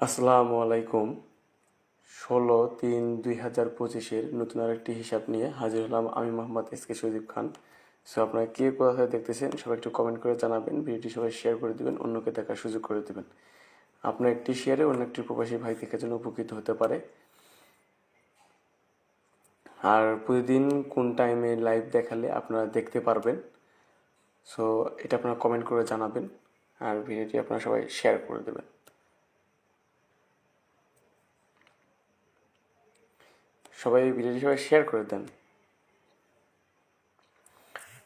আসসালামু আলাইকুম। 16/3/2025 নতুন আরেকটি হিসাব নিয়ে হাজির হলাম আমি মোহাম্মদ এসকে সজীব খান। সো আপনারা কে কোথায় দেখতেছেন সবাই একটু কমেন্ট করে জানাবেন, ভিডিওটি সবাই শেয়ার করে দিবেন, অন্যকে দেখার সুযোগ করে দেবেন। আপনার একটি শেয়ারে অন্য একটি প্রবাসী ভাই থেকে যেন উপকৃত হতে পারে। আর প্রতিদিন কোন টাইমে লাইভ দেখালে আপনারা দেখতে পারবেন, সো এটা আপনারা কমেন্ট করে জানাবেন আর ভিডিওটি আপনারা সবাই শেয়ার করে দেবেন। সবাই ভিডিওটি সবাই শেয়ার করে দেন।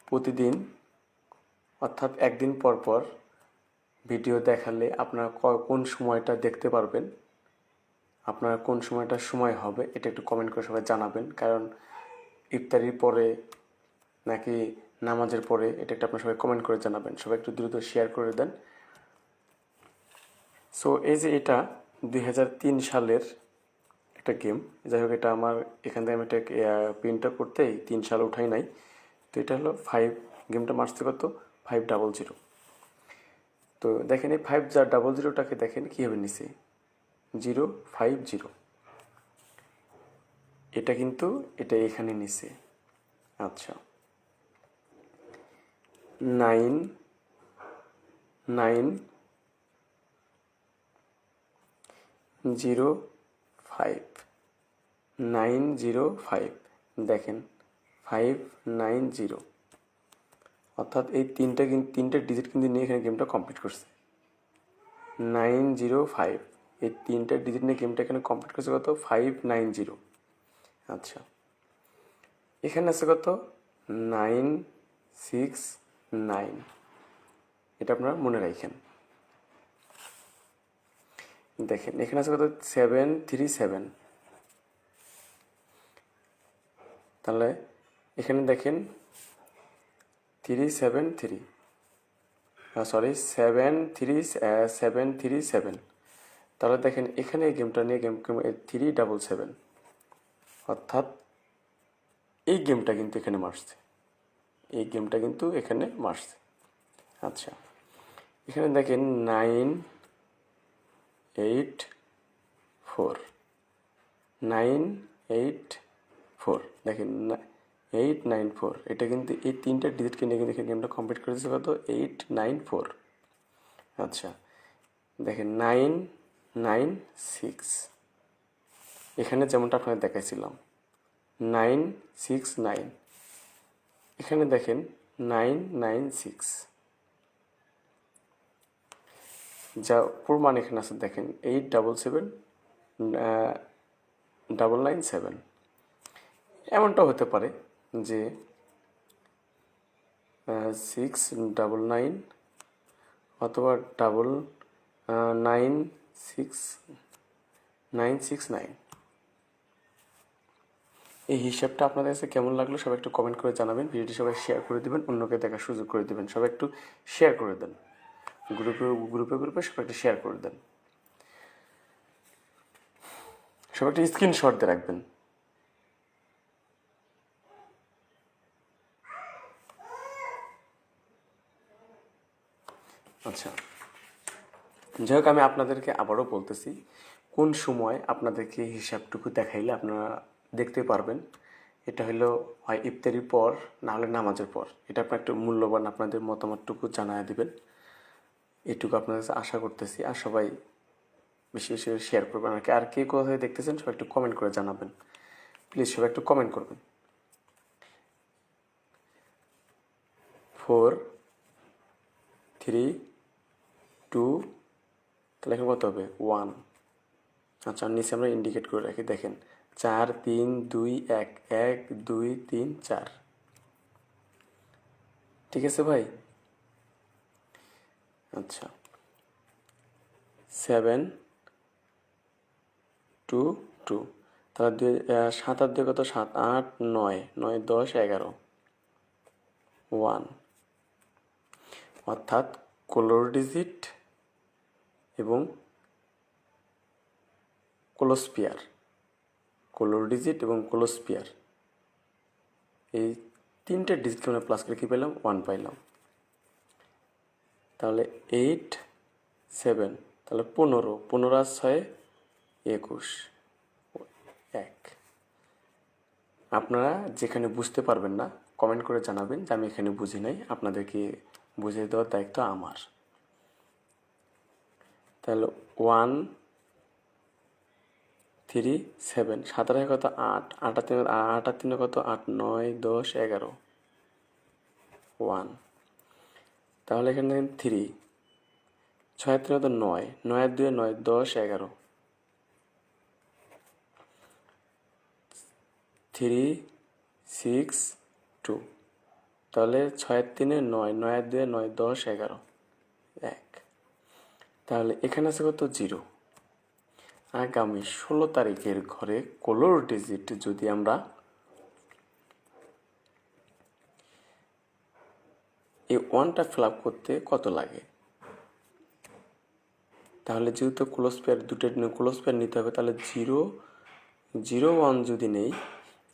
প্রতিদিন অর্থাৎ একদিন পর পর ভিডিও দেখালে আপনারা কোন সময়টা দেখতে পারবেন, আপনারা কোন সময়টা সময় হবে এটা একটু কমেন্ট করে সবাই জানাবেন। কারণ ইফতারির পরে নাকি নামাজের পরে এটা একটু আপনারা সবাই কমেন্ট করে জানাবেন। সবাই একটু দ্রুত শেয়ার করে দেন। সো এই যে এটা 2003 সালের একটা গেম, যাই হোক এটা আমার এখান থেকে আমি একটা প্রিন্টটা করতেই 3 সাল উঠাই নাই। তো এটা হলো 5, গেমটা মারছে কত 500। তো দেখেন এই 500টাকে দেখেন কীভাবে নিছে 050, এটা কিন্তু এটা এখানে নিছে। আচ্ছা 9905 দেখেন 590, অর্থাৎ এই তিনটে ডিজিট কিন্তু নিয়ে এখানে গেমটা কমপ্লিট করছে। 905, এই তিনটে ডিজিট নিয়ে গেমটা এখানে কমপ্লিট করছে কত 590। আচ্ছা এখানে আছে কত 969, এটা আপনারা মনে রাখেন। দেখেন এখানে আছে কত 737, তাহলে এখানে দেখেন 373, সরি 737, তাহলে দেখেন এখানে এই গেমটা নিয়ে গেম 377, অর্থাৎ এই গেমটা কিন্তু এখানে মারছে, এই গেমটা কিন্তু এখানে মারছে। আচ্ছা এখানে দেখেন 984 দেখেন 894, এটা কিন্তু এই তিনটা ডিজিটকে নিয়ে কিন্তু এখানে গেমটা কমপ্লিট করেছে কত 894। আচ্ছা দেখেন 996, এখানে যেমনটা আপনাকে দেখাইছিলাম 969, এখানে দেখেন 996, যা প্রমাণ এখানে আছে দেখেন 877997। এমনটা হতে পারে যে 699 অথবা 969। এই হিসাবটা আপনাদের কাছে কেমন লাগলো সবাই একটু কমেন্ট করে জানাবেন, ভিডিওটি সবাই শেয়ার করে দেবেন, অন্যকে দেখার সুযোগ করে দেবেন। সবাই একটু শেয়ার করে দেন, গ্রুপে সবাই একটু শেয়ার করে দেন। সবাই একটু স্ক্রিনশট দিয়ে রাখবেন। আচ্ছা যাই হোক আমি আপনাদেরকে আবারও বলতেছি, কোন সময় আপনাদেরকে হিসাবটুকু দেখাইলে আপনারা দেখতে পারবেন। এটা হলো হয় ইফতারির পর, না হলে নামাজের পর। এটা আপনার একটু মূল্যবান, আপনাদের মতামতটুকু জানায় দিবেন, এটুকু আপনাদের কাছে আশা করতেছি। আর সবাই বেশি বেশি শেয়ার করবেন। আর কে কোথায় দেখতেছেন সবাই একটু কমেন্ট করে জানাবেন, প্লিজ সবাই একটু কমেন্ট করবেন। 4 3 2, তাহলে এখন কত হবে 1। আচ্ছা নিচে আমরা ইন্ডিকেট করে রাখি, দেখেন 4 3 2 1, 1 2 3 4। ঠিক আছে ভাই। আচ্ছা 7 2 2, তাহলে 7 আর 2 কত 7 8 9 9 10 11 1, অর্থাৎ কোলোর ডিজিট এবং কোলোস্পিয়ার, কোলোর ডিজিট এবং কোলোস্পিয়ার এই তিনটে ডিজিটকে আমরা প্লাস করে কী পেলাম 1 পাইলাম। তাহলে 8 7 তাহলে 15, 15 আর 6 21, 1। আপনারা যেখানে বুঝতে পারবেন না কমেন্ট করে জানাবেন যে আমি এখানে বুঝি নাই, আপনাদেরকে বুঝিয়ে দেওয়ার দায়িত্ব আমার। তাহলে 1 3 7, 7 আর কত 8, 8 আর 3 কত 8, 9 10 11, 1। তাহলে এখানে 3, 6 আর 3 কত 9, 9 আর 2 9, 10 11, 3 6 2। তাহলে 6 আর 3 9, 9 আর 2 9, 10 11, 1। তাহলে এখানে আছে কত 0। আগামী 16 তারিখের ঘরে কলর ডিজিট যদি আমরা এই 1টা ফিল আপ করতে কত লাগে, তাহলে যেহেতু ক্লোজ পেয়ার দুটো ক্লোজ পেয়ার নিতে হবে, তাহলে 0 0 1 যদি নেই,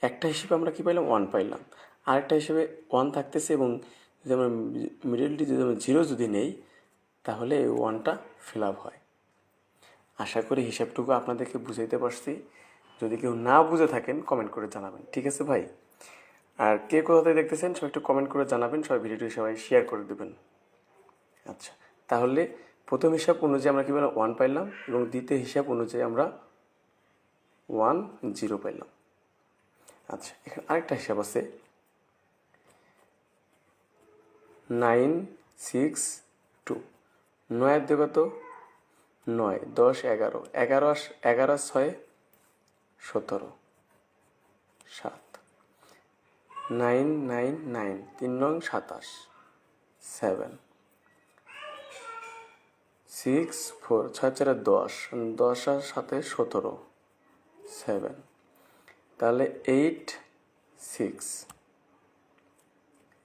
একটা হিসেবে আমরা কি পাইলাম 1 পাইলাম, আরেকটা হিসেবে 1 থাকতেছে, এবং যদি আমরা মিডলটি যদি আমরা 0 যদি নেই, তাহলে এই 1টা ফিল আপ হয়। আশা করি হিসাবটুকু আপনাদেরকে বুঝাইতে পারছি। যদি কেউ না বুঝে থাকেন কমেন্ট করে জানাবেন, ঠিক আছে ভাই? আর কে কোথায় দেখতেছেন সবাই একটু কমেন্ট করে জানাবেন, সবাই ভিডিওটি সবাই শেয়ার করে দেবেন। আচ্ছা, তাহলে প্রথম হিসাব অনুযায়ী আমরা কী পেলাম 1 পাইলাম, এবং দ্বিতীয় হিসাব অনুযায়ী আমরা 1 0 পাইলাম। আচ্ছা, এখানে আরেকটা হিসাব আছে 9 6 2, 9 আর 2 কত 9 10 11, 11 6 17, 7, 9 9 9, 3 9 27, 7, 6 4, 6 4 10, 10 আর 7 17, 7। তাহলে 8 6,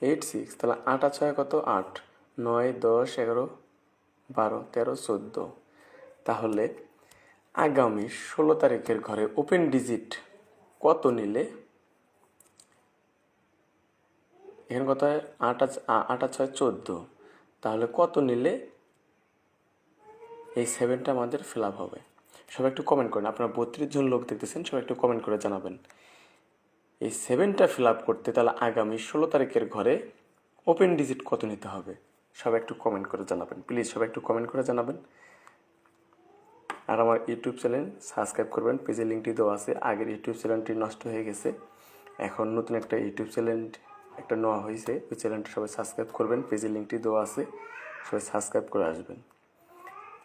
8 6। তাহলে 8 আর 6 কত 8, 9 10 11 12 13 14। তাহলে আগামী 16 তারিখের ঘরে ওপেন ডিজিট কত নিলে, এখানে কত হয় 8 আর 6 14, তাহলে কত নিলে এই 7টা আমাদের ফিল আপ হবে? সবাই একটু কমেন্ট করেন। আপনারা 32 জন লোক দেখতেছেন, সবাই একটু কমেন্ট করে জানাবেন এই 7টা ফিল আপ করতে তাহলে আগামী 16 তারিখের ঘরে ওপেন ডিজিট কত নিতে হবে। সবাই একটু কমেন্ট করে জানাবেন, প্লিজ সবাই একটু কমেন্ট করে জানাবেন। আর আমার ইউটিউব চ্যানেল সাবস্ক্রাইব করবেন, পেজের লিঙ্কটি দেওয়া আছে। আগের ইউটিউব চ্যানেলটি নষ্ট হয়ে গেছে, এখন নতুন একটা ইউটিউব চ্যানেল একটা নেওয়া হয়েছে, ওই চ্যানেলটা সবাই সাবস্ক্রাইব করবেন, পেজের লিঙ্কটি দেওয়া আছে, সবাই সাবস্ক্রাইব করে আসবেন।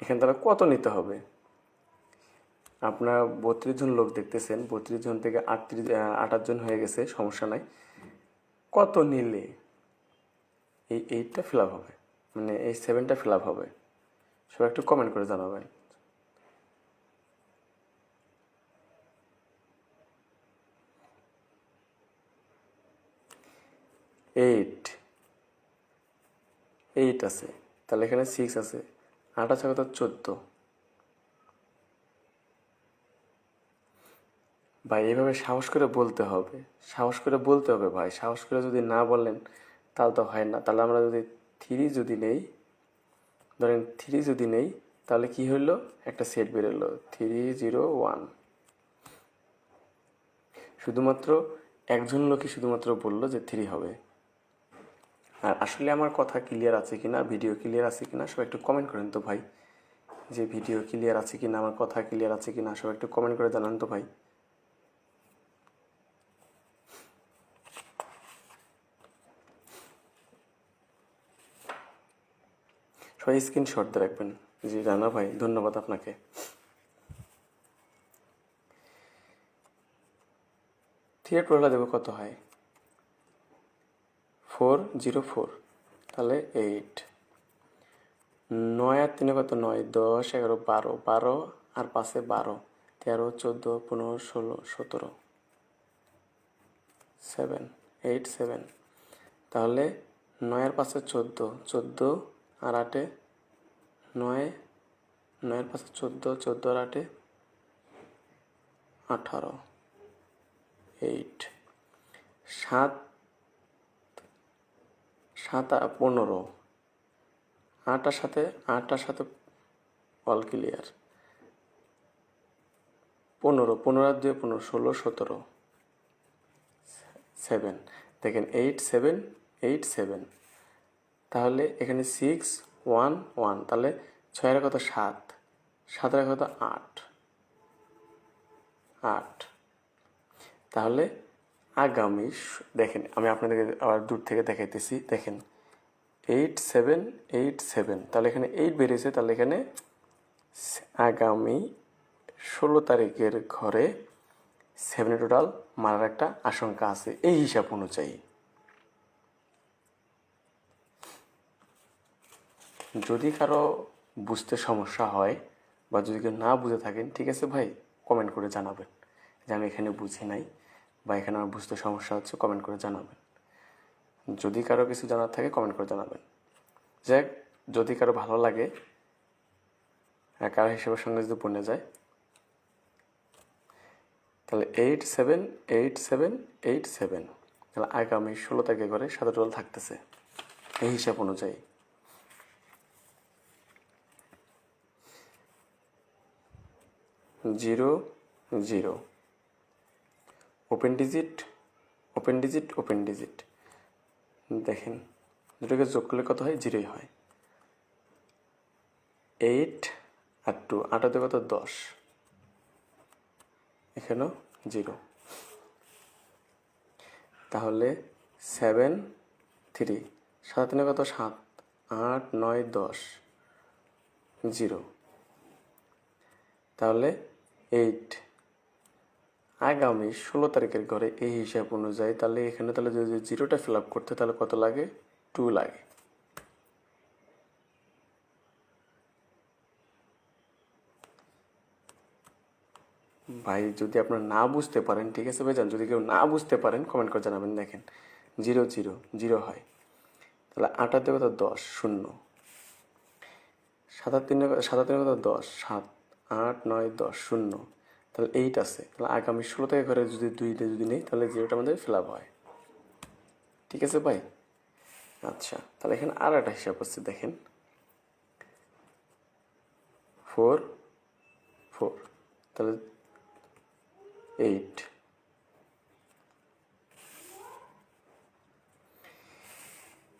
এখানে তারা কত নিতে হবে, আপনারা 32 জন লোক দেখতেছেন, 32 জন থেকে 28 জন হয়ে গেছে, সমস্যা নাই। কত নিলে এই 8টা ফিল আপ হবে, মানে এই 7টা ফিল আপ হবে? সবাই একটু কমেন্ট করে জানাবেন। এইট আছে, তাহলে এখানে 6 আছে, 8 আছে কত 14। ভাই এইভাবে সাহস করে বলতে হবে, সাহস করে বলতে হবে ভাই, সাহস করে যদি না বলেন তাহলে তো হয় না। তাহলে আমরা যদি 3 যদি নেই, ধরেন 3 যদি নেই, তাহলে কি হইলো, একটা সেট বেরোলো 3 0 1। শুধুমাত্র একজন লোকই শুধুমাত্র বললো যে 3 হবে। আর আসলে আমার কথা ক্লিয়ার আছে কিনা, ভিডিও ক্লিয়ার আছে কিনা সবাই একটু কমেন্ট করেন তো ভাই, যে ভিডিও ক্লিয়ার আছে কিনা, আমার কথা ক্লিয়ার আছে কিনা সবাই একটু কমেন্ট করে জানান তো ভাই। সবাই স্ক্রিনশট দিয়ে রাখবেন। জি রানা ভাই, ধন্যবাদ আপনাকে। থ্রিয়ের টোটাল দেবো কত হয় 404, তাহলে 8। 9 আর 3 কত 9 10 11 12, 12 আর 5 12, 13 14 15 16 17, 7 8 7। তাহলে 9 আর 5 14, 14 আর 8 9, 9 আর 5 14, 14 আর 8 18, 8 7 7 15, 8 আর সাথে অল ক্লিয়ার। 15, 15 আর 2 15, 16, 17, 7। দেখেন 8 7 8 7। তাহলে এখানে 6 1 1, তাহলে 6 কত 7, 7 কত 8 8। তাহলে আগামী দেখেন আমি আপনাদেরকে আবার দূর থেকে দেখাইতেছি। দেখেন 8 7 8 7, তাহলে এখানে 8 বেরিয়েছে, তাহলে এখানে আগামী 16 তারিখের ঘরে 7 টোটাল মারার একটা আশঙ্কা আছে এই হিসাব অনুযায়ী। যদি কারো বুঝতে সমস্যা হয় বা যদি কেউ না বুঝে থাকেন, ঠিক আছে ভাই, কমেন্ট করে জানাবেন যে আমি এখানে বুঝি নাই বা এখানে আমার বুঝতে সমস্যা হচ্ছে, কমেন্ট করে জানাবেন। যদি কারো কিছু জানার থাকে কমেন্ট করে জানাবেন। যাক, যদি কারো ভালো লাগে, কারো হিসেবের সঙ্গে যদি বনে যায়, তাহলে 8 7 8 7 8 7, তাহলে আগামী 16 তারিখে করে 7 টোটাল থাকতেছে এই হিসাব অনুযায়ী। Zero zero, open digit open digit open digit. দেখেন দুটোকে যোগ করলে কত হয়? 0 হয়। 8 আর 2, 8 আর 2 কত? 10, এখানেও 0। তাহলে 7 3, 7 3 কত? 7, 8 9 10, 0। তাহলে 8 আগামী 16 তারিখের ঘরে এই হিসাব অনুযায়ী, তাহলে এখানে তাহলে যদি 0টা ফিল আপ করতে তাহলে কত লাগে? 2 লাগে। ভাই যদি আপনারা না বুঝতে পারেন, ঠিক আছে ভাইজান, যদি কেউ না বুঝতে পারেন কমেন্ট করে জানাবেন। দেখেন 0 0 0 হয়, তাহলে 8 আর 2 কত? 10 0, 7 আর 3 কত? 10, 7 8 9 10 0, তাহলে 8 আছে। তাহলে আগামী 16 তারিখের ঘরে যদি 2টা যদি নেই তাহলে 0টা আমাদের ফিল আপ হয়। ঠিক আছে ভাই? আচ্ছা, তাহলে এখানে আর একটা হিসাব হচ্ছে। দেখেন 4 4, তাহলে 8।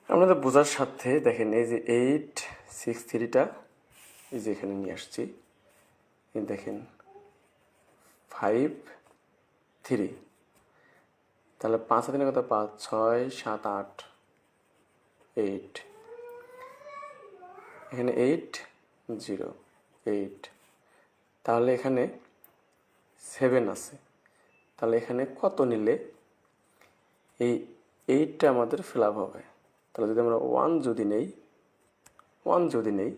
আপনাদের বোঝার সাথে দেখেন এই যে 8 6 3টা এই যে এখানে নিয়ে আসছি। দেখেন 5 3, তাহলে 5 আর 3 কত? 5 6 7 8 8, এখানে 8 0 8, তাহলে এখানে 7 আছে। তাহলে এখানে কত নিলে এই 8টা আমাদের ফিল আপ হবে? তাহলে যদি আমরা 1 যদি নেই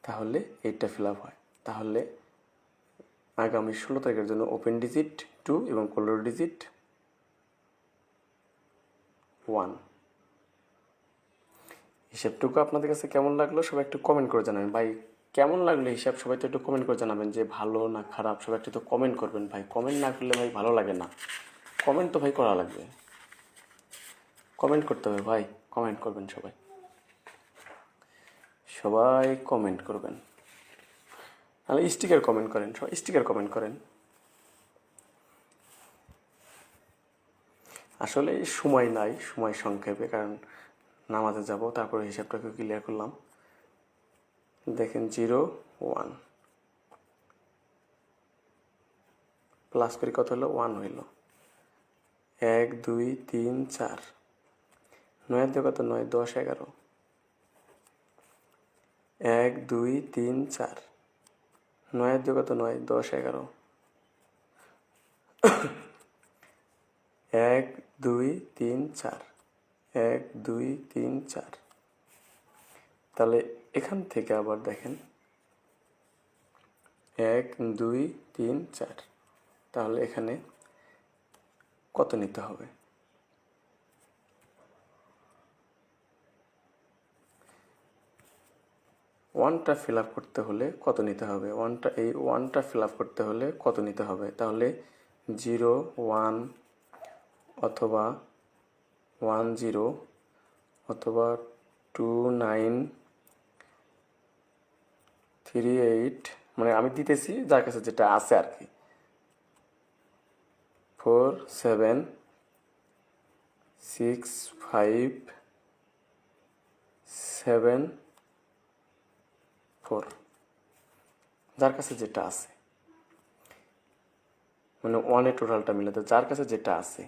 তাহলে 8টা ফিল আপ হয়। তাহলে আগামী 16 তারিখের জন্য ওপেন ডিজিট 2 এবং ক্লোজ ডিজিট 1। হিসাবটুকু আপনাদের কাছে কেমন লাগলো সবাই একটু কমেন্ট করে জানাবেন। ভাই কেমন লাগলো হিসাব সবাই তো একটু কমেন্ট করে জানাবেন, যে ভালো না খারাপ সবাই একটু তো কমেন্ট করবেন ভাই। কমেন্ট না করলে ভাই ভালো লাগে না, কমেন্ট তো ভাই করা লাগবে, কমেন্ট করতে হবে ভাই, কমেন্ট করবেন সবাই, সবাই কমেন্ট করবেন। তাহলে স্টিকার কমেন্ট করেন, সবাই স্টিকার কমেন্ট করেন। আসলে সময় নাই, সময় সংক্ষেপে, কারণ নামাজে যাব, তারপরে হিসাবটাকে ক্লিয়ার করলাম। দেখেন 0 1 প্লাস করে কত হলো? 1 হইল। 1 2 3 4, 9 দিয়ে কত? 9 10 11, 1 2 3 4, 9 দিয়ে কত? 9 10 11, 1 2 3 4, 1 2 3 4। তাহলে এখান থেকে আবার দেখেন 1 2 3 4, তাহলে এখানে কত নিতে হবে? 1টা ফিল আপ করতে হলে কত নিতে হবে? এই 1টা ফিল আপ করতে হলে কত নিতে হবে? তাহলে 0 1 অথবা 1 0 অথবা 2 9 38, মানে আমি দিতেছি যার কাছে যেটা আছে আর কি। 4 7 6 5 7 4, যার কাছে যেটা আছে, মানে ওয়ানে টোটালটা মিলাতে যার কাছে যেটা আছে।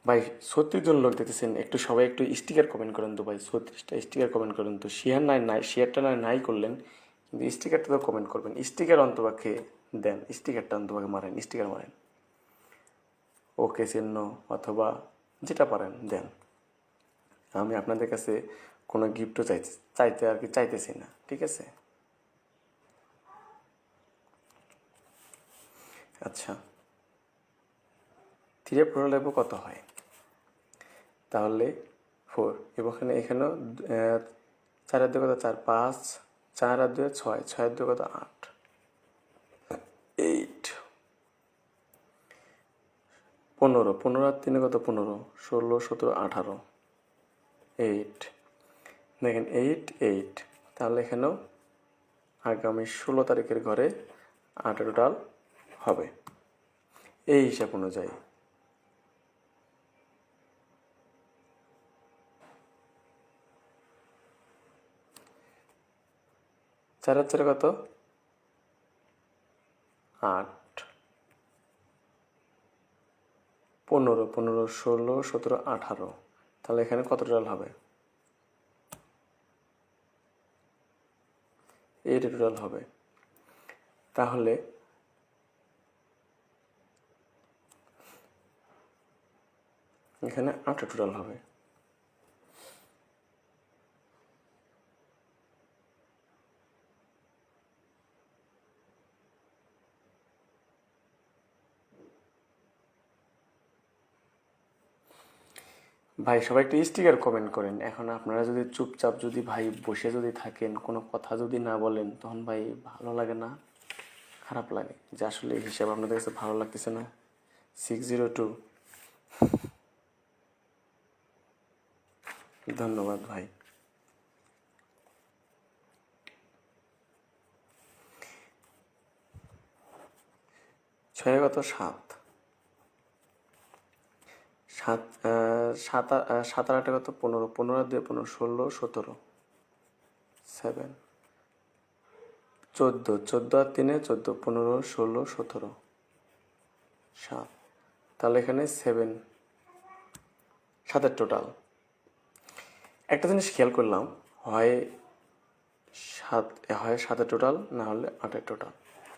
ভাই 36 জন লোক দেখতেছেন, একটু সবাই একটু স্টিকার কমেন্ট করেন তো ভাই, 36টা স্টিকার কমেন্ট করেন তো। শেয়ারটা নাই করলেন, কিন্তু স্টিকারটা তো কমেন্ট করবেন। স্টিকার অন্তপাক্ষে দেন, স্টিকারটা অন্তপাক্ষে মারেন, স্টিকার মারেন, ওকে চিহ্ন অথবা যেটা পারেন দেন। আমি আপনাদের কাছে কোনো গিফটও চাইতে আর কি চাইতেছি না, ঠিক আছে? আচ্ছা, 3 টোটাল লেবো কত হয়? তাহলে 4, এবং এখানেও 4 আর 2 কত 4, 5, 4 আর 2 6, 6 আর 2 কত 8, 8, 15, 15 আর 3 কত 15, 16, 17, 18, 8, দেখেন 8 8, তাহলে এখানেও আগামী 16 তারিখের ঘরে 8 টোটাল হবে এই হিসাব অনুযায়ী। চার আর 4 কত 8, 15, 15, 16, 17, 18, তাহলে এখানে কত টোটাল হবে? 8 টোটাল হবে। তাহলে এখানে 8 টোটাল হবে। ভাই সবাই একটু স্টিকার কমেন্ট করেন। এখন আপনারা যদি চুপচাপ যদি ভাই বসে যদি থাকেন, কোনো কথা যদি না বলেন, তখন ভাই ভালো লাগে না, খারাপ লাগে যে আসলে এই হিসাব আপনাদের কাছে ভালো লাগতেছে না। 602, ধন্যবাদ ভাই। 6 কত 7, 7 7 7 আর 8 কত 15, 15 আর 2 15, 16, 17, 7, 14, 14 আর 3 14, 15, 16, 17, 7, তাহলে এখানে 7 টোটাল। একটা জিনিস খেয়াল করলাম, হয় 7 টোটাল, না হলে 8 টোটাল,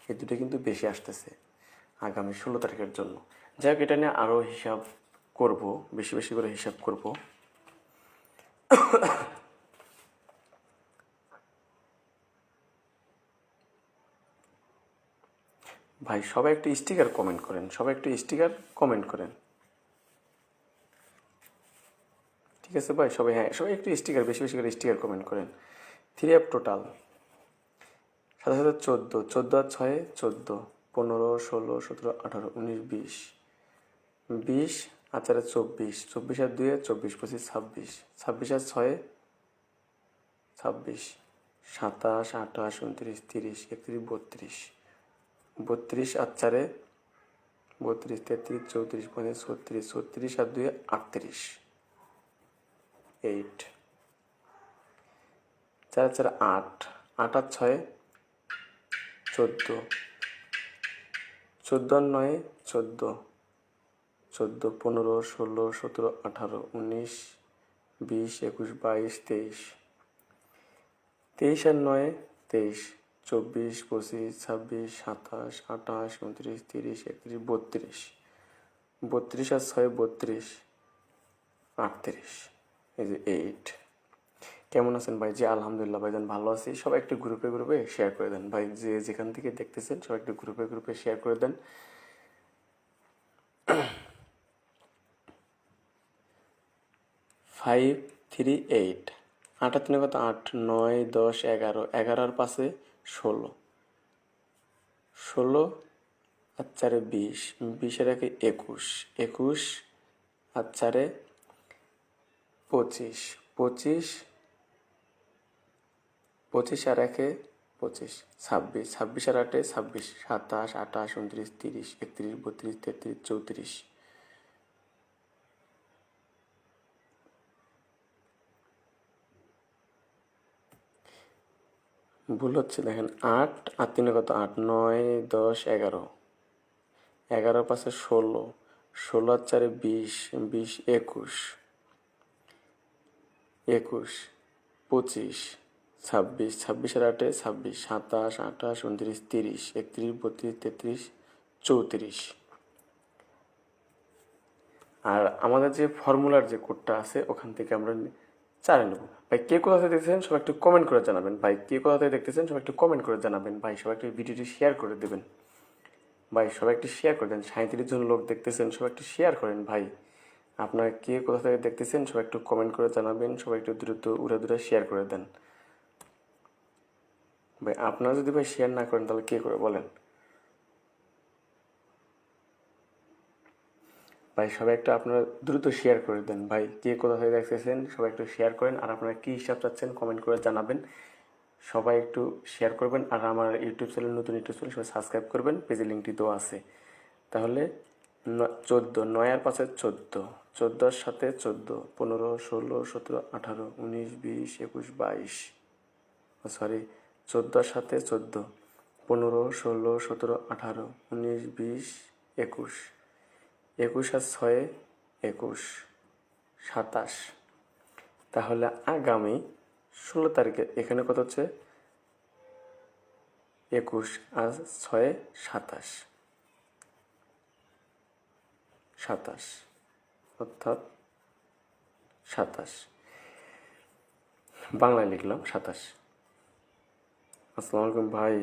এই দুটো কিন্তু বেশি আসতেছে আগামী 16 তারিখের জন্য। যাই হোক, এটা নিয়ে আরও হিসাব করব, বেশি বেশি করে হিসাব করব। ভাই সবাই একটু স্টিকার কমেন্ট করেন, সবাই একটু স্টিকার কমেন্ট করেন, ঠিক আছে ভাই? সবাই, হ্যাঁ সবাই একটু স্টিকার, বেশি বেশি করে স্টিকার কমেন্ট করেন। 3 টোটাল 7 7 14, 14 আর 6 14, 15, 16, 17, 18, 19, 20, 20 আর 4 24, 24 আর 2 24, 25, 26, 26 আর 6 26, 27, 28, 29, 30, 31, 32, 32 আর 4 32, 33, 34, 35, 36, 36 আর 2 38, 8, 4 4 8, 8 আর 6 14, 14 আর 9 14, 14, 15, 16, 17, 18, 19, 20, 21, 22, 23, 23 আর 9 23, 24, 25, 26, 27, 28, 29, 30, 31, 32, 32 আর 6 32, 38, এই যে 8। কেমন আছেন ভাই? জি আলহামদুলিল্লাহ ভাইজান, ভালো আছি। সবাই একটু গ্রুপে গ্রুপে শেয়ার করে দেন ভাই, যে যেখান থেকে দেখতেছেন সবাই একটু গ্রুপে গ্রুপে শেয়ার করে দেন। 5 3 8, 8 আর 3 কত 8, 9 10 11, 11 আর 5 16, 16 আর 4 20, 20 আর 1 21, 21 আর 4 25, 25, 25 আর 1 25, 26, 26 আর 8 26, 27, 28, 29, 30, 31, 32, 33, 34। ভুল হচ্ছে, দেখেন 8 আর 3 কত 8, 9, 10, 11, 11 পাশে 16, 16 আর 4 20, 20, 21, 21, 25, 26, 26 আর 8 26, 27, 28, 29, 30, 31, 32, 33, 34। আর আমাদের যে ফর্মুলার যে কোডটা আছে ওখান থেকে আমরা 4 নেব। ভাই কে কোথা থেকে দেখতেছেন সবাই একটু কমেন্ট করে জানাবেন। ভাই কে কোথা থেকে দেখতেছেন সবাই একটু কমেন্ট করে জানাবেন। ভাই সবাই একটু ভিডিওটি শেয়ার করে দেবেন। ভাই সবাই একটু শেয়ার করে দেন। 37 জন লোক দেখতেছেন, সবাই একটু শেয়ার করেন ভাই। আপনারা কে কোথা থেকে দেখতেছেন সবাই একটু কমেন্ট করে জানাবেন। সবাই একটু দ্রুত উড়ে শেয়ার করে দেন। ভাই আপনারা যদি ভাই শেয়ার না করেন তাহলে কে করে বলেন? ভাই সবাই একটু আপনারা দ্রুত শেয়ার করে দেন। ভাই কে কোথা থেকে দেখতেছেন সবাই একটু শেয়ার করেন। আর আপনারা কী হিসাব চাচ্ছেন কমেন্ট করে জানাবেন। সবাই একটু শেয়ার করবেন। আর আমার ইউটিউব চ্যানেল, নতুন ইউটিউব চ্যানেল সবাই সাবস্ক্রাইব করবেন। পেজের লিঙ্কটি দেওয়া আছে। তাহলে 14, 9 আর 5 14, 14 আর 7 14, 15, 16, 17, 18, 19, 20, 21, 22, সরি 14 আর 7 14, 15, 16, 17, 18, 19, 20, 21, 21 আর 6 21, 27। তাহলে আগামী 16 তারিখে এখানে কত হচ্ছে 21 আর 6 27, 27 অর্থাৎ 27 বাংলায় লিখলাম 27। আসসালামু আলাইকুম ভাই।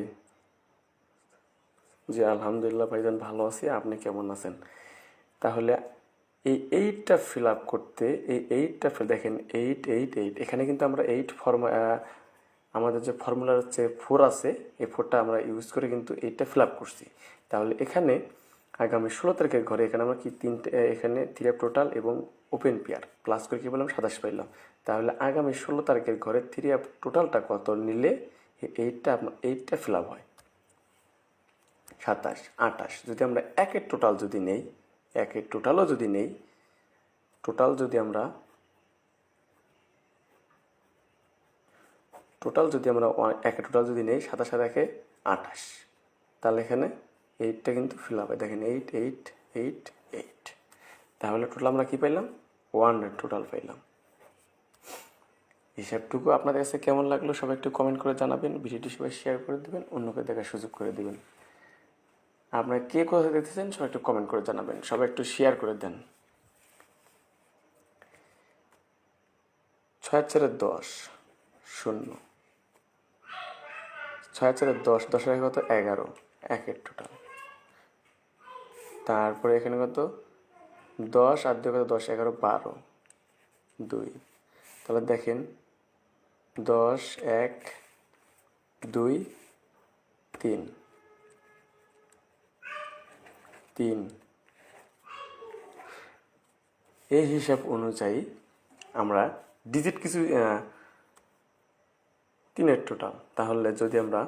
জি আলহামদুলিল্লাহ ভাইজান ভালো আছি, আপনি কেমন আছেন? তাহলে এই 8টা ফিল আপ করতে এই 8টা দেখেন 8 8 8 এখানে কিন্তু আমরা 8 আমাদের যে ফর্মুলা হচ্ছে 4 আছে, এই 4টা আমরা ইউজ করে কিন্তু 8টা ফিল আপ করছি। তাহলে এখানে আগামী 16 তারিখের ঘরে এখানে আমরা কি এখানে 3 টোটাল এবং ওপেন পেয়ার প্লাস করে কি বললাম 27 পাইলাম। তাহলে আগামী 16 তারিখের ঘরে 3 টোটালটা কত নিলে 8টা ফিল আপ হয়? 27, 28। যদি আমরা একের টোটাল যদি নেই, একের টোটালও যদি নেই, টোটাল যদি আমরা একের টোটাল যদি নেই 27 আর 1 28, তাহলে এখানে 8টা কিন্তু ফিল আপ হয়। দেখেন 8 8 8 8। তাহলে টোটাল আমরা কি পাইলাম? 100 টোটাল পাইলাম। হিসাবটুকু আপনাদের কাছে কেমন লাগলো সবাই একটু কমেন্ট করে জানাবেন। ভিডিওটি সবাই শেয়ার করে দেবেন, অন্যকে দেখার সুযোগ করে দেবেন। আপনারা কে কোথায় দেখতেছেন সবাই একটু কমেন্ট করে জানাবেন। সবাই একটু শেয়ার করে দেন। 6 4 10 0, 6 4 10, 10 এর কত 11, একের টোটাল। তারপরে এখানে কত 10 আর 2 কত 10 11 12 2। তাহলে দেখেন 10 1 2 3 3। এই হিসাব অনুযায়ী আমরা ডিজিট কিছু 3 টোটাল। তাহলে যদি আমরা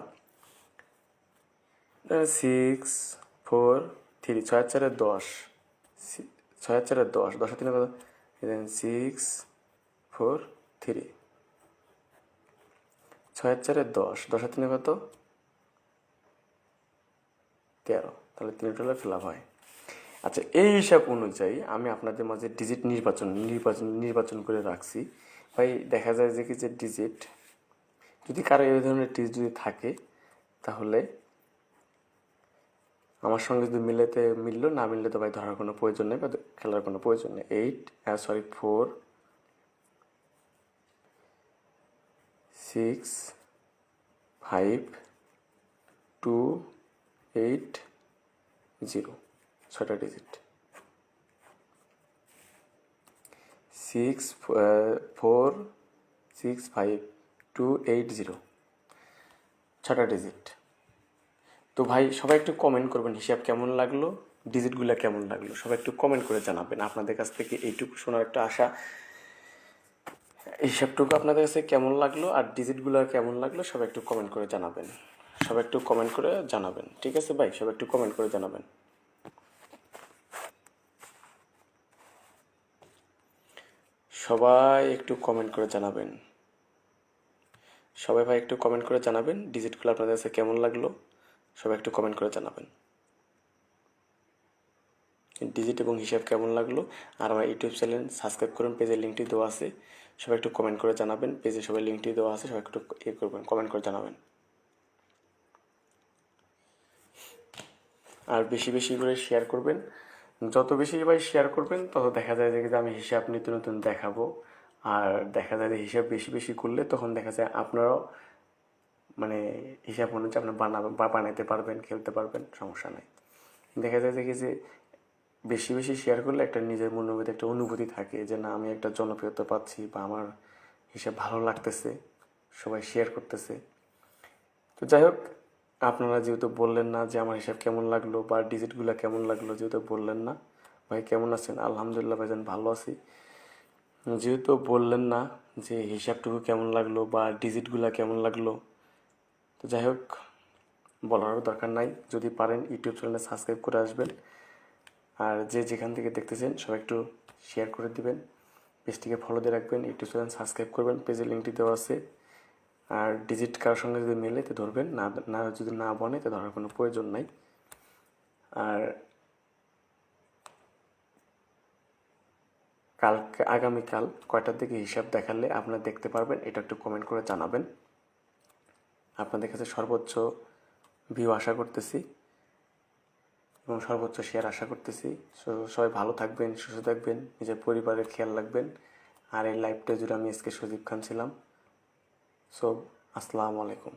6 4 3, 6 4 10, 6 4 10, 10 3 কত 6 4 3, 6 4 10, 10 3 কত 13। তাহলে 3 টোটাল ফিল আপ হয়। আচ্ছা, এই হিসাব অনুযায়ী আমি আপনাদের মাঝে ডিজিট নির্বাচন করে রাখছি। ভাই দেখা যায় যে কি যে ডিজিট যদি কারো এই ধরনের ডিজিট যদি থাকে তাহলে আমার সঙ্গে যদি মিললো, না মিললে তো ভাই ধরার কোনো প্রয়োজন নেই বা খেলার কোনো প্রয়োজন নেই। 4 6 5 2 8 0, 6টা ডিজিট। 6 4 6 5 2 8 0, 6টা ডিজিট। তো ভাই সবাই একটু কমেন্ট করবেন হিসাব কেমন লাগলো, ডিজিটগুলো কেমন লাগলো, সবাই একটু কমেন্ট করে জানাবেন। আপনাদের কাছ থেকে এইটুকু শোনার একটা আশা হিসাবটুকু আপনাদের কাছে কেমন লাগলো আর ডিজিটগুলো কেমন লাগলো সবাই একটু কমেন্ট করে জানাবেন। সবাই একটু কমেন্ট করে জানাবেন, ঠিক আছে ভাই? সবাই একটু কমেন্ট করে জানাবেন। সবাই একটু কমেন্ট করে জানাবেন। সবাই ভাই একটু কমেন্ট করে জানাবেন ডিজিটগুলো আপনাদের কাছে কেমন লাগলো। সবাই একটু কমেন্ট করে জানাবেন ডিজিট এবং হিসাব কেমন লাগলো। আর আমার ইউটিউব চ্যানেল সাবস্ক্রাইব করুন, পেজের লিঙ্কটি দেওয়া আছে। সবাই একটু কমেন্ট করে জানাবেন, পেজে সবাই লিঙ্কটি দেওয়া আছে, সবাই একটু করবেন, কমেন্ট করে জানাবেন। আর বেশি বেশি করে শেয়ার করবেন। যত বেশি ভাই শেয়ার করবেন তত দেখা যায় যে আমি হিসাব নতুন নতুন দেখাবো। আর দেখা যায় যে হিসাব বেশি বেশি করলে তখন দেখা যায় আপনারাও মানে হিসাব অনুযায়ী আপনি বানাবেন বা বানাইতে পারবেন, খেলতে পারবেন, সমস্যা নাই। দেখা যায় যে বেশি বেশি শেয়ার করলে একটা নিজের মনের মধ্যে একটা অনুভূতি থাকে যে না আমি একটা জনপ্রিয়তা পাচ্ছি বা আমার হিসাব ভালো লাগতেছে, সবাই শেয়ার করতেছে। তো যাই হোক, আপনারা যেহেতু বললেন না যে আমার হিসাব কেমন লাগলো বা ডিজিটগুলো কেমন লাগলো, যেহেতু বললেন না ভাই কেমন আছেন, আলহামদুলিল্লাহ ভাইজান ভালো আছি। যেহেতু বললেন না যে হিসাবটুকু কেমন লাগলো বা ডিজিটগুলো কেমন লাগলো, তো যাই হোক বলারও দরকার নাই। যদি পারেন ইউটিউব চ্যানেলে সাবস্ক্রাইব করে আসবেন। আর যে যেখান থেকে দেখতেছেন সবাই একটু শেয়ার করে দিবেন, পেজটিকে ফলো দিয়ে রাখবেন, ইউটিউব চ্যানেল সাবস্ক্রাইব করবেন, পেজের লিঙ্কটি দেওয়া আছে। আর ডিজিট কারোর সঙ্গে যদি মেলে তো ধরবেন, না না যদি না বনে তো ধরার কোনো প্রয়োজন নাই। আর কালকে আগামীকাল কয়টার দিকে হিসাব দেখালে আপনারা দেখতে পারবেন এটা একটু কমেন্ট করে জানাবেন। আপনাদের কাছে সর্বোচ্চ ভিউ আশা করতেছি এবং সর্বোচ্চ শেয়ার আশা করতেছি। সবাই ভালো থাকবেন, সুস্থ থাকবেন, নিজের পরিবারের খেয়াল রাখবেন। আর এই লাইভটা জুড়ে আমি এসকে সজীব খান ছিলাম। সো আসসালামু আলাইকুম।